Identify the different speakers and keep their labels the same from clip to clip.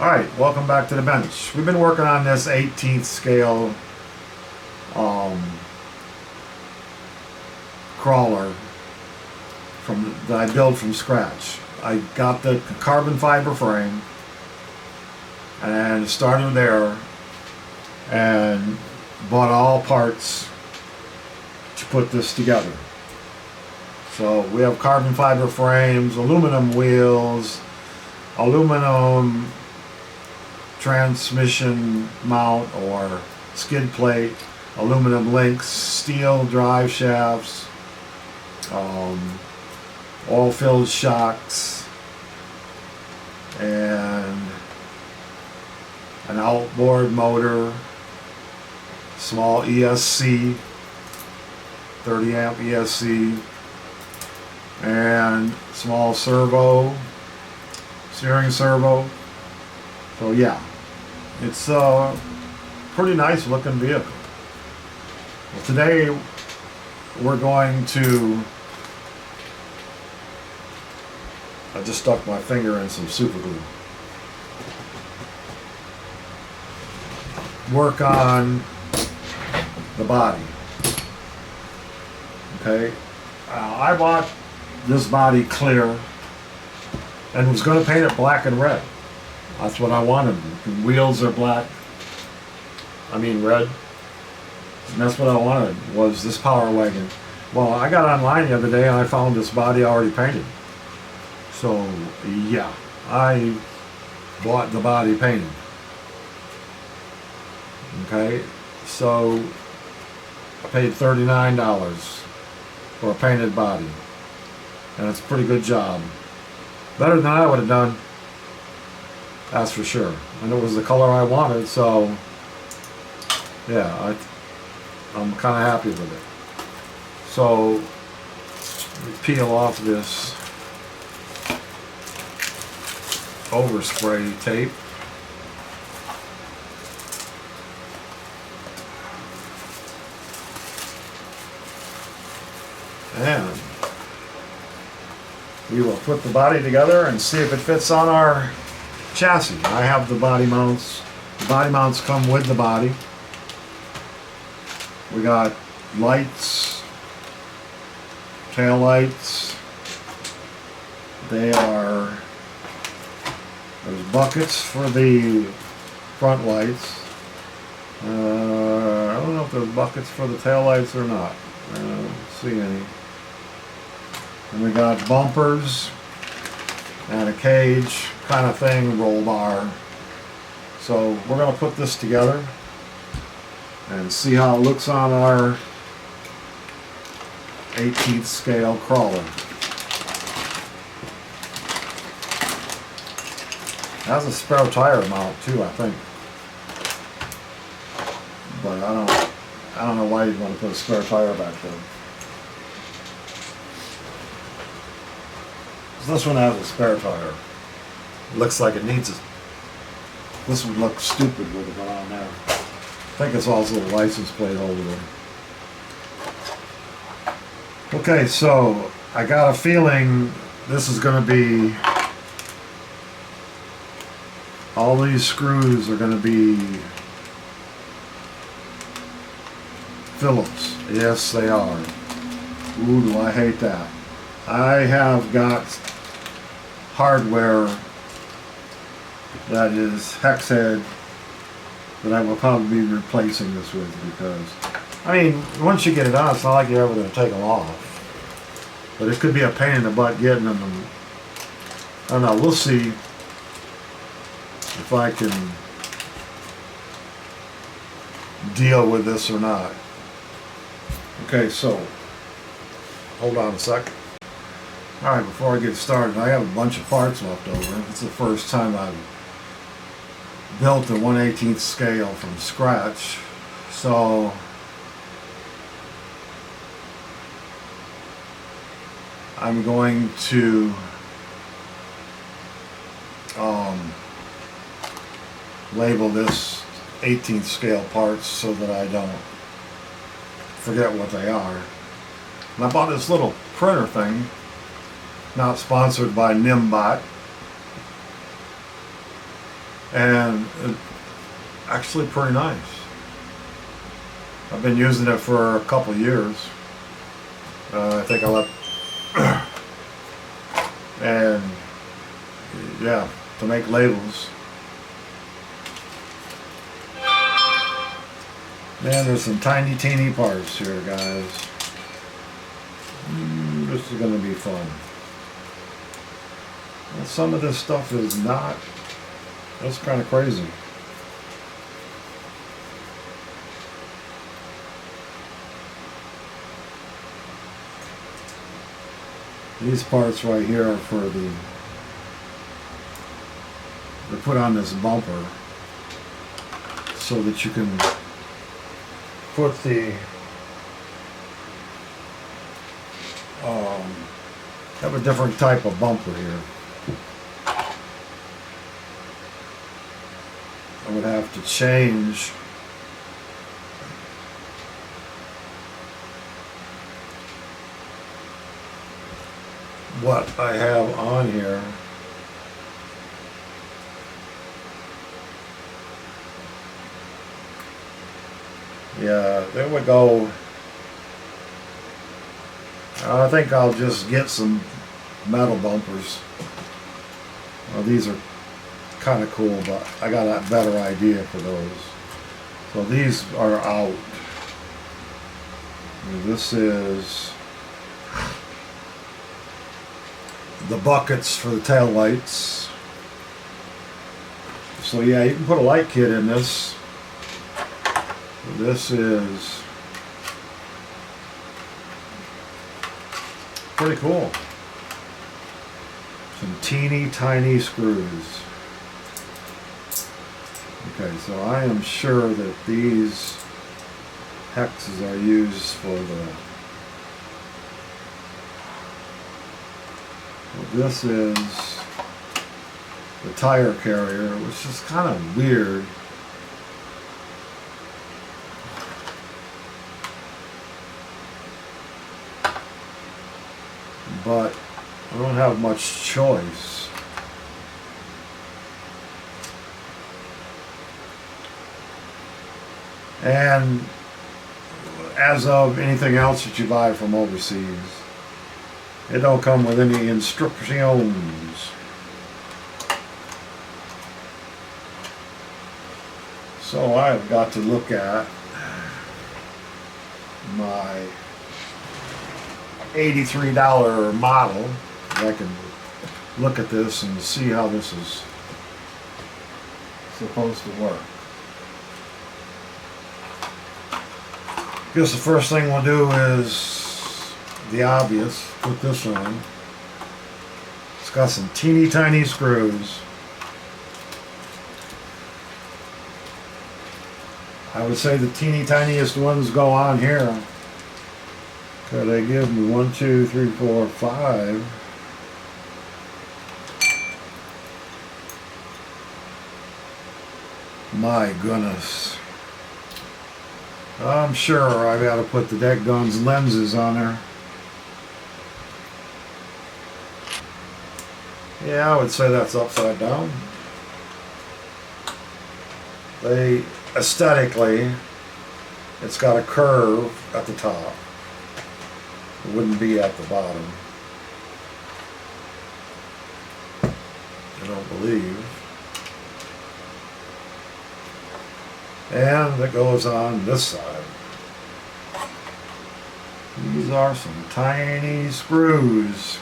Speaker 1: Alright, welcome back to the bench. We've been working on this 18th scale crawler that I built from scratch. I got the carbon fiber frame and started there and bought all parts to put this together. So we have carbon fiber frames, aluminum wheels, aluminum transmission mount or skid plate, aluminum links, steel drive shafts, oil-filled shocks, and an outboard motor, small ESC, 30 amp ESC, and small servo, steering servo. So yeah, it's a pretty nice looking vehicle. Well, today we're going to, I just stuck my finger in some super glue, work on the body. Okay, I bought this body clear and was going to paint it black and red. That's what I wanted. The wheels are red. And that's what I wanted, was this Power Wagon. Well, I got online the other day and I found this body already painted. So yeah, I bought the body painted. Okay, so I paid $39 for a painted body, and it's a pretty good job. Better than I would have done, that's for sure. And it was the color I wanted, so yeah, I'm kind of happy with it. So let me peel off this overspray tape. And we will put the body together and see if it fits on our chassis. I have the body mounts. The body mounts come with the body. We got lights, tail lights. There's buckets for the front lights. I don't know if there's buckets for the tail lights or not. I don't see any. And we got bumpers and a cage kind of thing, roll bar. So we're going to put this together and see how it looks on our 18th scale crawler. It has a spare tire mount too, I think. But I don't know why you'd want to put a spare tire back there. This one has a spare tire. It looks like it needs it. This would look stupid with it on there. I think it's also a license plate holder. Okay, so I got a feeling this is going to be, all these screws are going to be Phillips. Yes, they are. Ooh, do I hate that. I have got hardware that is hex head that I will probably be replacing this with, because I mean, once you get it on, it's not like you're ever going to take them off. But it could be a pain in the butt getting them. I don't know, we'll see if I can deal with this or not. Okay, so hold on a second. Alright, before I get started, I have a bunch of parts left over. It's the first time I've built a 1/18th scale from scratch. So I'm going to label this 18th scale parts so that I don't forget what they are. And I bought this little printer thing, not sponsored by Nimbot. and it's actually pretty nice. I've been using it for a couple years. I think I let and yeah, to make labels. Man, there's some tiny teeny parts here, guys. This is going to be fun. Well, some of this stuff is not. That's kind of crazy. These parts right here are for the. They're put on this bumper so that you can put the have a different type of bumper here. I would have to change what I have on here. Yeah, there we go. I think I'll just get some metal bumpers. Well, these are kind of cool, but I got a better idea for those. So these are out. And this is the buckets for the tail lights. So yeah, you can put a light kit in this. This is pretty cool. Some teeny tiny screws. Okay, so I am sure that these hexes are used for the. Well, this is the tire carrier, which is kind of weird. But I don't have much choice. And as of anything else that you buy from overseas, it don't come with any instructions. So I've got to look at my $83 model. I can look at this and see how this is supposed to work. I guess the first thing we'll do is the obvious, put this on. It's got some teeny tiny screws. I would say the teeny tiniest ones go on here. So they give me 1, 2, 3, 4, 5. My goodness. I'm sure I've got to put the deck guns lenses on there. Yeah, I would say that's upside down. They aesthetically, it's got a curve at the top. It wouldn't be at the bottom. I don't believe. And it goes on this side. These are some tiny screws.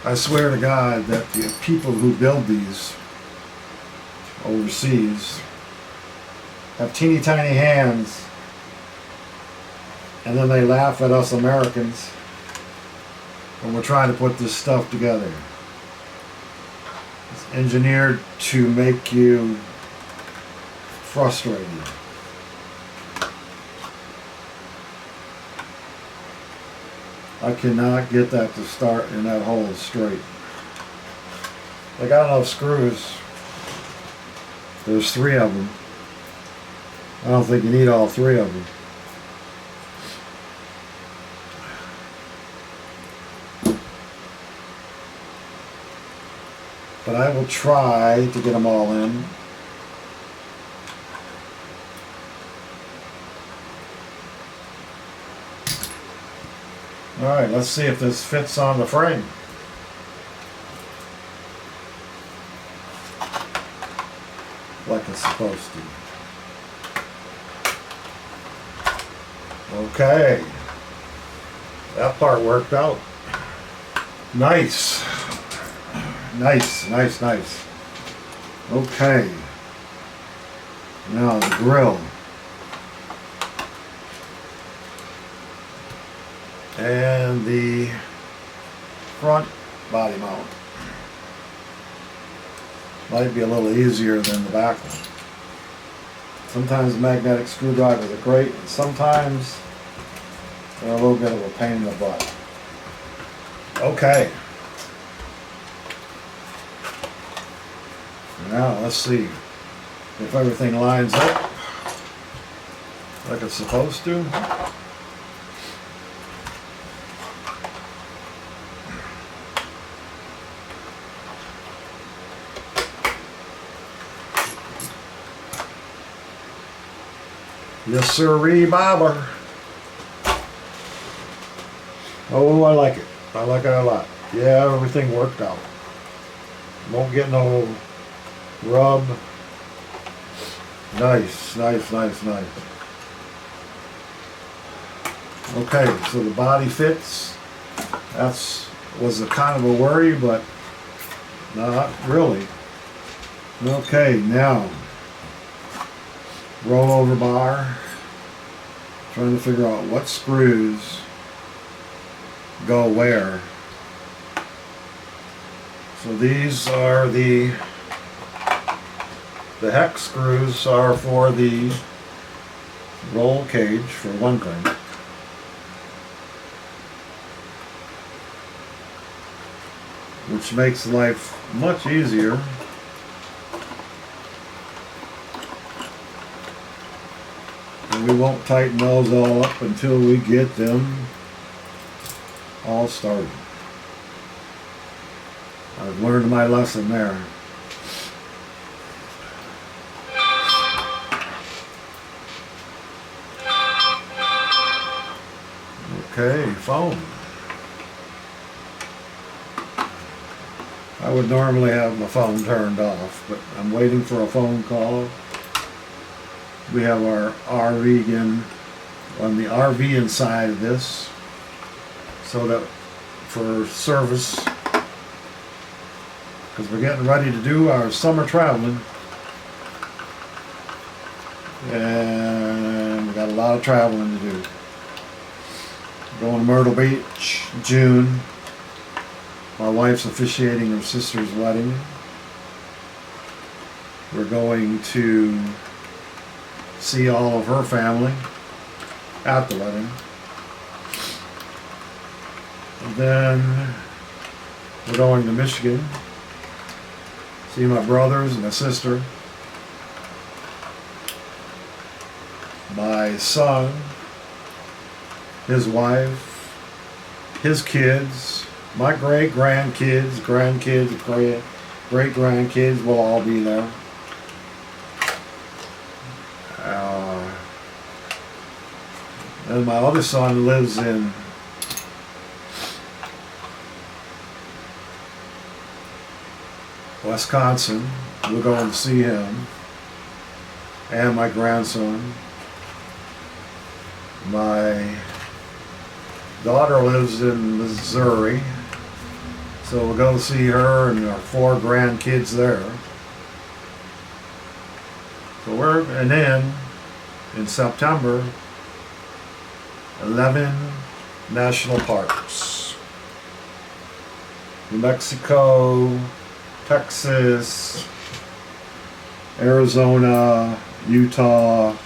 Speaker 1: I swear to God that the people who build these overseas have teeny tiny hands, and then they laugh at us Americans when we're trying to put this stuff together. It's engineered to make you frustrated. I cannot get that to start in that hole straight. They got enough screws. There's 3 of them. I don't think you need all 3 of them. but I will try to get them all in. Alright, let's see if this fits on the frame. Like it's supposed to. Okay. That part worked out. Nice. Nice, nice, nice. Okay. Now the grill. And the front body mount. Might be a little easier than the back one. Sometimes magnetic screwdrivers are great, and sometimes they're a little bit of a pain in the butt. Okay. Now let's see if everything lines up like it's supposed to. Yes, sirree, bobber. Oh, I like it. I like it a lot. Yeah, everything worked out. Won't get no rub. Nice, nice, nice, nice. Okay, so the body fits. Was a kind of a worry, but not really. Okay, now rollover bar. Trying to figure out what screws go where. So these are the hex screws are for the roll cage for one thing. Which makes life much easier. And we won't tighten those all up until we get them all started. I've learned my lesson there. Okay, phone. I would normally have my phone turned off, but I'm waiting for a phone call. We have our RV on the RV inside of this, so that for service, because we're getting ready to do our summer traveling, and we got a lot of traveling to do. Going to Myrtle Beach, June. My wife's officiating her sister's wedding. We're going to see all of her family at the wedding. And then we're going to Michigan, see my brothers and my sister, my son, his wife, his kids, my great-grandkids, grandkids, great-grandkids will all be there. And my other son lives in Wisconsin. We're going to see him. And my grandson. My daughter lives in Missouri. So we'll go see her and our 4 grandkids there. So and then in September, 11 national parks. New Mexico, Texas, Arizona, Utah.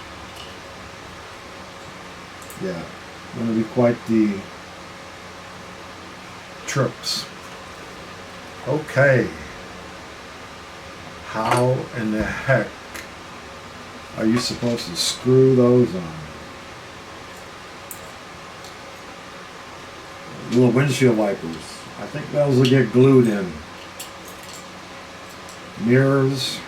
Speaker 1: Yeah, going to be quite the trips. Okay. How in the heck are you supposed to screw those on? Little windshield wipers. I think those will get glued in. mirrors.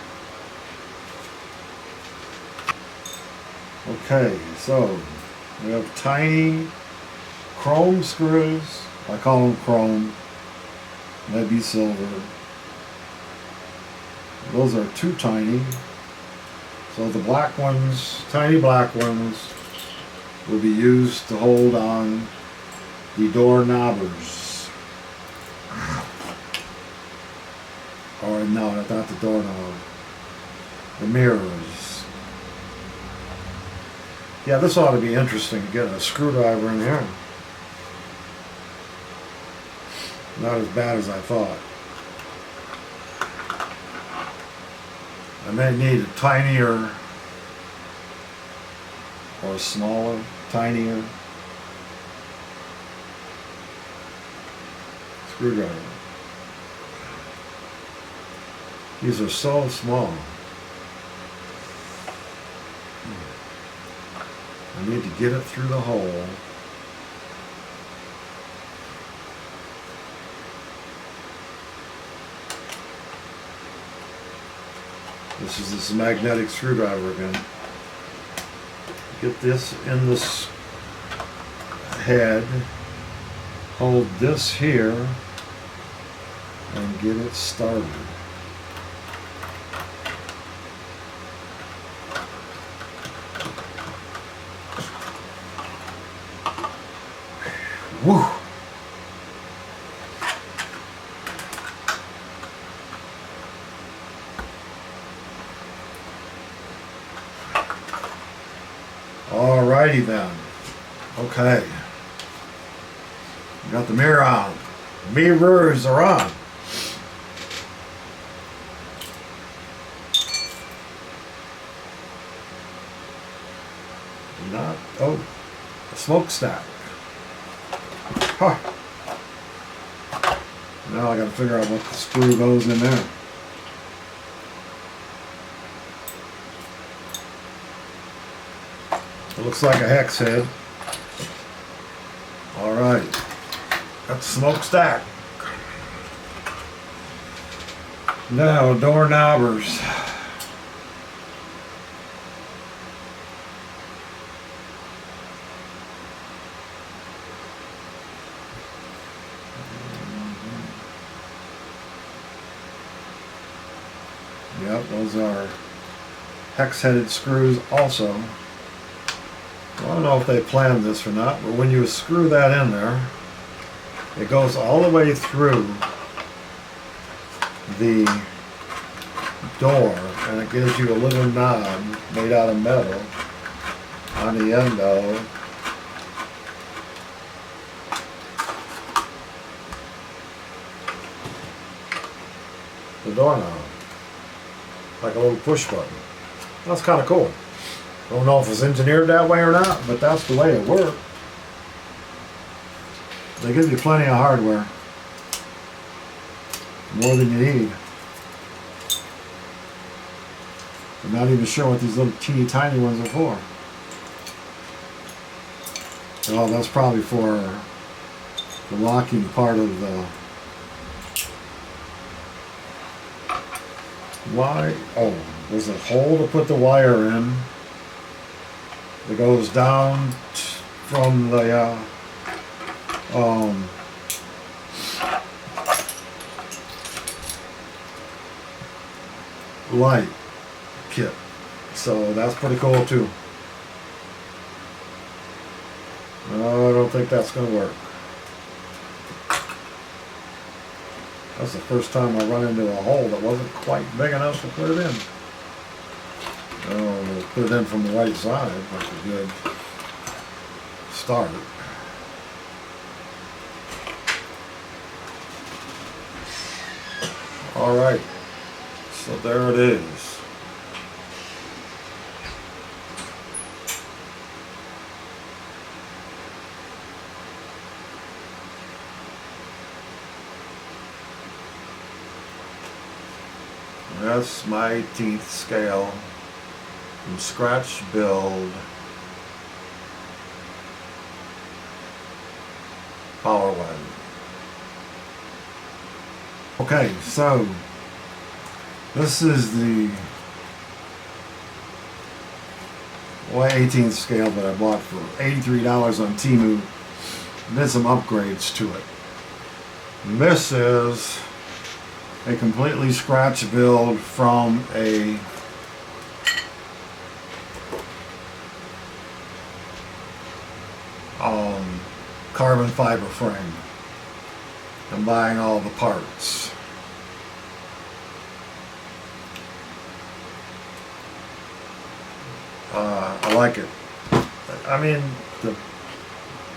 Speaker 1: Okay, so we have tiny chrome screws. I call them chrome, maybe silver. Those are too tiny. So the black ones, tiny black ones, will be used to hold on the door knobbers. Or no, not the doorknob. The mirrors. Yeah, this ought to be interesting to get a screwdriver in here. Not as bad as I thought. I may need a tinier or smaller, tinier screwdriver. These are so small. I need to get it through the hole. This is this magnetic screwdriver again. Get this in this head, hold this here, and get it started. Woo! Alrighty then. Okay. Got the mirror on. Mirrors are on. Not, oh, a smokestack. Huh. Now I gotta figure out what the screw goes in there. It looks like a hex head. Alright. Got the smokestack. Now, door knobbers. Yep, those are hex-headed screws also. I don't know if they planned this or not, but when you screw that in there, it goes all the way through the door, and it gives you a little knob made out of metal on the end of the doorknob, like a little push button. That's kind of cool. I don't know if it's engineered that way or not, but that's the way it worked. They give you plenty of hardware. More than you need. I'm not even sure what these little teeny tiny ones are for. Oh, that's probably for the locking part of the... Why? Oh, there's a hole to put the wire in. It goes down from the light kit, so that's pretty cool too. No, I don't think that's going to work. That's the first time I run into a hole that wasn't quite big enough to put it in. Oh, we'll put it in from the right side. That's a good start. All right, so there it is. That's my 18th scale from scratch build power wagon. Okay, so This is the 18th scale that I bought for $83 on Temu. Did some upgrades to it. And this is a completely scratch build from a carbon fiber frame. I'm buying all the parts. I like it. I mean, the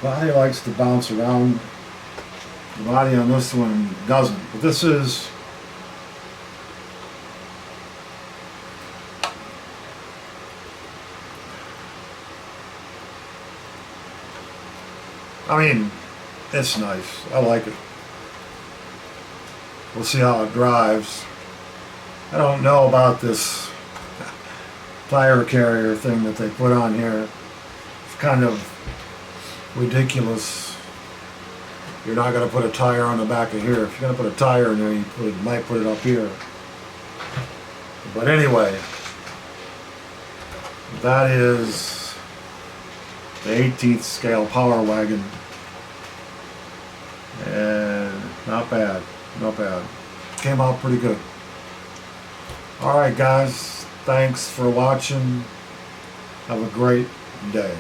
Speaker 1: body likes to bounce around. The body on this one doesn't. But this is it's nice. I like it. We'll see how it drives. I don't know about this tire carrier thing that they put on here. It's kind of ridiculous. You're not going to put a tire on the back of here. If you're going to put a tire in there, you might put it up here. But anyway, that is the 18th scale Power Wagon. And not bad. Not bad. Came out pretty good. Alright guys, thanks for watching. Have a great day.